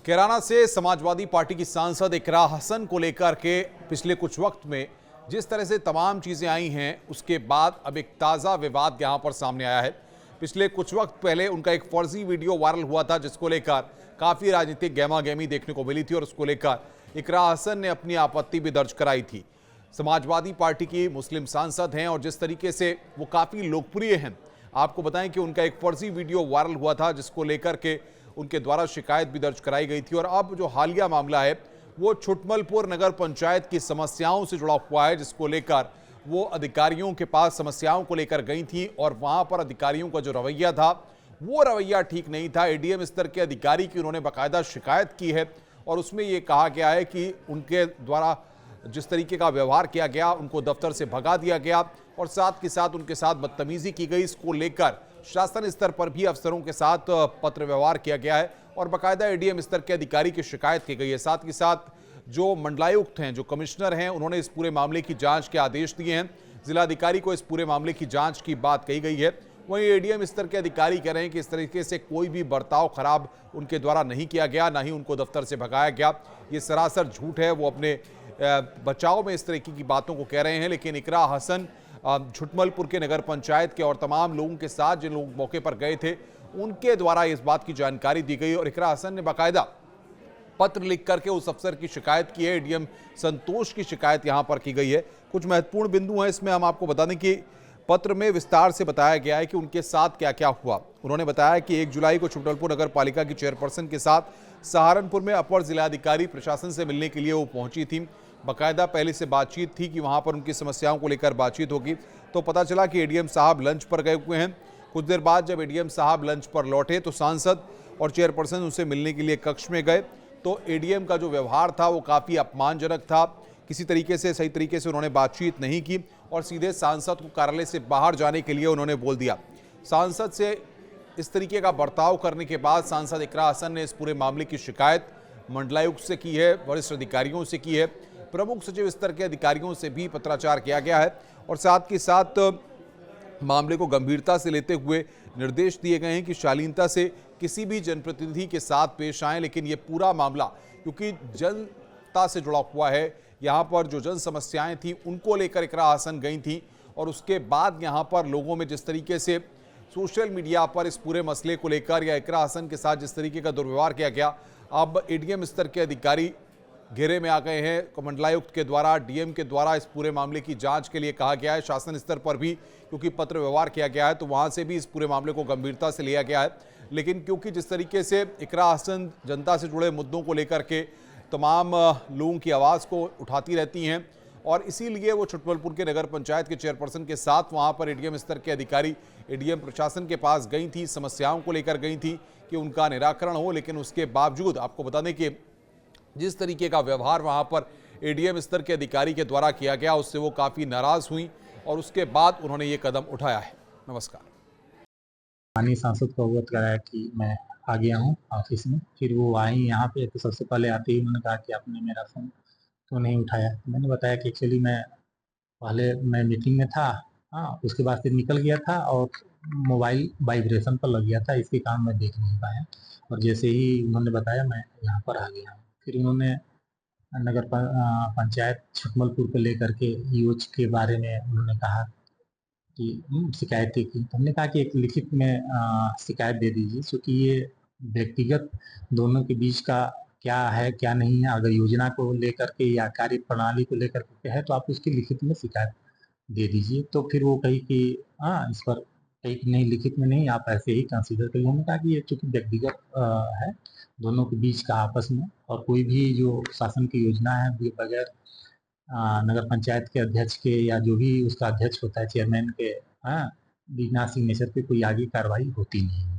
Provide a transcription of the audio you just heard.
कैराना से समाजवादी पार्टी की सांसद इकरा हसन को लेकर के पिछले कुछ वक्त में जिस तरह से तमाम चीजें आई हैं, उसके बाद अब एक ताजा विवाद यहां पर सामने आया है। पिछले कुछ वक्त पहले उनका एक फर्जी वीडियो वायरल हुआ था, जिसको लेकर काफी राजनीतिक गहमागहमी देखने को मिली थी और उसको लेकर इकरा हसन ने अपनी आपत्ति भी दर्ज कराई थी। समाजवादी पार्टी की मुस्लिम सांसद हैं और जिस तरीके से वो काफी लोकप्रिय हैं, आपको बताएं कि उनका एक फर्जी वीडियो वायरल हुआ था, जिसको लेकर के उनके द्वारा शिकायत भी दर्ज कराई गई थी। और अब जो हालिया मामला है वो छुटमलपुर नगर पंचायत की समस्याओं से जुड़ा हुआ है, जिसको लेकर वो अधिकारियों के पास समस्याओं को लेकर गई थी और वहां पर अधिकारियों का जो रवैया था वो रवैया ठीक नहीं था। एडीएम स्तर के अधिकारी की उन्होंने बाकायदा शिकायत की है और उसमें ये कहा गया है कि उनके द्वारा जिस तरीके का व्यवहार किया गया, उनको दफ्तर से भगा दिया गया और साथ के साथ उनके साथ बदतमीजी की गई। इसको लेकर शासन स्तर पर भी अफसरों के साथ पत्र व्यवहार किया गया है और बाकायदा एडीएम स्तर के अधिकारी की शिकायत की गई है। साथ ही साथ जो मंडलायुक्त हैं, जो कमिश्नर हैं, उन्होंने इस पूरे मामले की जांच के आदेश दिए हैं। जिलाधिकारी को इस पूरे मामले की जांच की बात कही गई है। वहीं एडीएम स्तर के अधिकारी कह रहे हैं कि इस तरीके से कोई भी बर्ताव खराब उनके द्वारा नहीं किया गया, ना ही उनको दफ्तर से भगाया गया। ये सरासर झूठ है। वो अपने बचाव में इस तरीके की बातों को कह रहे हैं। लेकिन इकरा हसन छुटमलपुर के नगर पंचायत के और तमाम लोगों के साथ जिन लोग मौके पर गए थे, उनके द्वारा इस बात की जानकारी दी गई और इकरा हसन ने बाकायदा पत्र लिख करके उस अफसर की शिकायत की है। एडीएम संतोष की शिकायत यहां पर की गई है। कुछ महत्वपूर्ण बिंदु हैं इसमें, हम आपको बता दें कि पत्र में विस्तार से बताया गया है कि उनके साथ क्या क्या हुआ। उन्होंने बताया कि 1 जुलाई को छुटमलपुर नगर पालिका की चेयरपर्सन के साथ सहारनपुर में अपर जिलाधिकारी प्रशासन से मिलने के लिए वो पहुंची थी। बाकायदा पहले से बातचीत थी कि वहां पर उनकी समस्याओं को लेकर बातचीत होगी। तो पता चला कि एडीएम साहब लंच पर गए हुए हैं। कुछ देर बाद जब एडीएम साहब लंच पर लौटे तो सांसद और चेयरपर्सन उनसे मिलने के लिए कक्ष में गए। तो एडीएम का जो व्यवहार था वो काफ़ी अपमानजनक था। किसी तरीके से सही तरीके से उन्होंने बातचीत नहीं की और सीधे सांसद को कार्यालय से बाहर जाने के लिए उन्होंने बोल दिया। सांसद से इस तरीके का बर्ताव करने के बाद सांसद इकरा हसन ने इस पूरे मामले की शिकायत मंडलायुक्त से की है, वरिष्ठ अधिकारियों से की है, प्रमुख सचिव स्तर के अधिकारियों से भी पत्राचार किया गया है और साथ के साथ मामले को गंभीरता से लेते हुए निर्देश दिए गए हैं कि शालीनता से किसी भी जनप्रतिनिधि के साथ पेश आएं। लेकिन ये पूरा मामला क्योंकि जनता से जुड़ा हुआ है, यहाँ पर जो जन समस्याएं थी उनको लेकर इकरा हसन गई थी और उसके बाद यहाँ पर लोगों में जिस तरीके से सोशल मीडिया पर इस पूरे मसले को लेकर या इकरा हसन के साथ जिस तरीके का दुर्व्यवहार किया गया, अब एडीएम स्तर के अधिकारी घेरे में आ गए हैं। मंडलायुक्त के द्वारा, डीएम के द्वारा इस पूरे मामले की जांच के लिए कहा गया है। शासन स्तर पर भी क्योंकि पत्र व्यवहार किया गया है तो वहां से भी इस पूरे मामले को गंभीरता से लिया गया है। लेकिन क्योंकि जिस तरीके से इकरा हसन जनता से जुड़े मुद्दों को लेकर के तमाम लोगों की आवाज़ को उठाती रहती हैं और इसीलिए वो छुटमलपुर के नगर पंचायत के चेयरपर्सन के साथ वहाँ पर एडीएम स्तर के अधिकारी एडीएम प्रशासन के पास गई थी, समस्याओं को लेकर गई थी कि उनका निराकरण हो। लेकिन उसके बावजूद आपको बता दें कि जिस तरीके का व्यवहार वहां पर एडीएम स्तर के अधिकारी के द्वारा किया गया, उससे वो काफी नाराज हुई और उसके बाद उन्होंने ये कदम उठाया है। नमस्कार। स्थानीय सांसद को अवगत कराया कि मैं आ गया हूँ ऑफिस में। फिर वो आई यहाँ पे, तो सबसे पहले आते ही उन्होंने कहा कि आपने मेरा फ़ोन क्यों नहीं उठाया। मैंने बताया कि एक्चुअली मैं मीटिंग में था, हाँ, उसके बाद फिर निकल गया था और मोबाइल वाइब्रेशन पर लग गया था, इसके कारण मैं देख नहीं पाया। और जैसे ही उन्होंने बताया मैं यहाँ पर आ गया हूँ। फिर उन्होंने पंचायत छटमलपुर को लेकर के यूएच के बारे में उन्होंने कहा कि शिकायतें की। तो हमने कहा कि एक लिखित में शिकायत दे दीजिए, क्योंकि ये व्यक्तिगत दोनों के बीच का क्या है क्या नहीं है, अगर योजना को लेकर के या कार्य प्रणाली को लेकर के है तो आप उसकी लिखित में शिकायत दे दीजिए। तो फिर वो कही कि हाँ, इस पर कही कि नहीं, लिखित में नहीं, आप ऐसे ही कंसीडर करिए। हमने कहा कि ये चूँकि व्यक्तिगत है दोनों के बीच का आपस में, और कोई भी जो शासन की योजना है बगैर नगर पंचायत के अध्यक्ष के या जो भी उसका अध्यक्ष होता है, चेयरमैन के, हाँ, बिना सिग्नेचर पे कोई आगे कार्रवाई होती नहीं है।